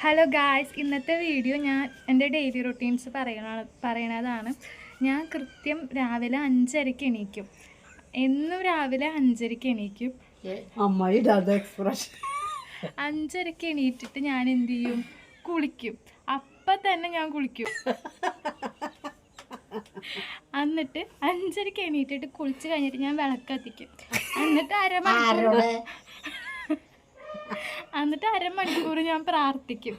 Hello guys, ഇന്നത്തെ video ഞാൻ എൻ്റെ ഡെയിലി റൊട്ടീൻസ് പറയണതാണ്. ഞാൻ കൃത്യം രാവിലെ 5:30 എണീക്കും. എന്നും രാവിലെ 5:30 എണീക്കും. 5:30 എണീറ്റിട്ട് ഞാൻ എന്ത് ചെയ്യും? കുളിക്കും. അപ്പം തന്നെ ഞാൻ കുളിക്കും. എന്നിട്ട് 5:30 എണീറ്റിട്ട് കുളിച്ച് കഴിഞ്ഞിട്ട് ഞാൻ വിളക്ക് കത്തിക്കും. എന്നിട്ട് അരമണിക്കൂർ ഞാൻ പ്രാർത്ഥിക്കും.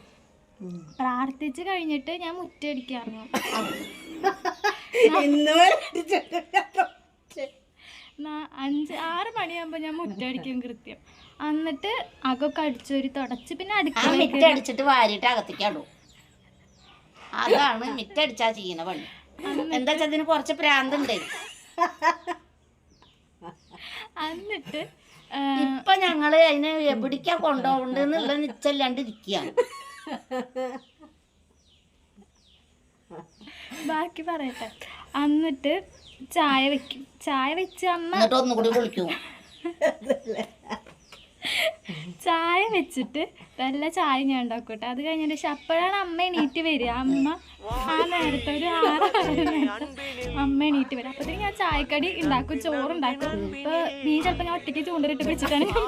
പ്രാർത്ഥിച്ച് കഴിഞ്ഞിട്ട് ഞാൻ മുറ്റടിക്കാറുണ്ട്. 6 മണിയാകുമ്പോൾ ഞാൻ മുറ്റടിക്കും കൃത്യം. എന്നിട്ട് അകൊക്കെ അടിച്ചൊരു തുടച്ച് പിന്നെ അടിച്ചിട്ട് വാരിട്ട് അകത്തേക്കാണോ? അതാണ് മിറ്റടിച്ചാ ചെയ്യുന്ന പണി. എന്താ വെച്ചാൽ അതിന് കുറച്ച് പ്രാന്തുണ്ട്. എന്നിട്ട് ഇപ്പൊ ഞങ്ങള് അതിന് എവിടേക്കാ കൊണ്ടുപോകണ്ടെന്നുള്ള നിച്ചല്ലാണ്ടിരിക്കുകയാണ്. ബാക്കി പറയട്ടെ. എന്നിട്ട് ചായ വെക്കും. ചായ വെച്ച് എന്നിട്ട് ഒന്നും കൂടി വിളിക്കും. ചായ വെച്ചിട്ട് നല്ല ചായ ഞാൻ ഉണ്ടാക്കട്ടെ. അത് കഴിഞ്ഞിട്ട് അപ്പോഴാണ് അമ്മ എണീറ്റ് വരിക. അമ്മ ആ നേരത്തെ ഒരു 6 അമ്മ എണീറ്റ് വരും. അപ്പോഴത്തേക്ക് ഞാൻ ചായക്കടി ഉണ്ടാക്കും, ചോറുണ്ടാക്കും. ഇപ്പോൾ മീൻ ചിലപ്പോൾ ഞാൻ ഒറ്റയ്ക്ക് ചൂണ്ടലിട്ട് വെച്ചിട്ടാണ് ഞാൻ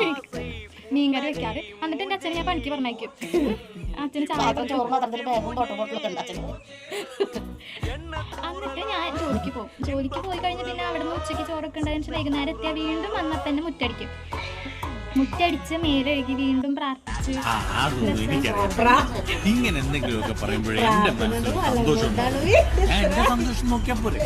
മീൻകറി വെക്കാറ്. എന്നിട്ട് എൻ്റെ അച്ഛനെ ഞാൻ പണിക്ക് പറഞ്ഞയക്കും. അച്ഛന് ചായ എന്നിട്ട് ഞാൻ ജോലിക്ക് പോകും. ജോലിക്ക് പോയി കഴിഞ്ഞ് പിന്നെ അവിടെ നിന്ന് ഉച്ചയ്ക്ക് ചോറൊക്കെ ഉണ്ടായെന്ന് വെച്ചാൽ വൈകുന്നേരം എത്തിയാൽ വീണ്ടും വന്നപ്പോൾ തന്നെ മുറ്റടിക്കും. മുറ്റടിച്ച് മേലൊഴുകി വീണ്ടും പ്രാർത്ഥിച്ച് ഇങ്ങനെ എന്തെങ്കിലുമൊക്കെ പറയുമ്പോഴേ എന്റെ മനസ്സിൽ സന്തോഷം നോക്കിയാൽ പോലെ.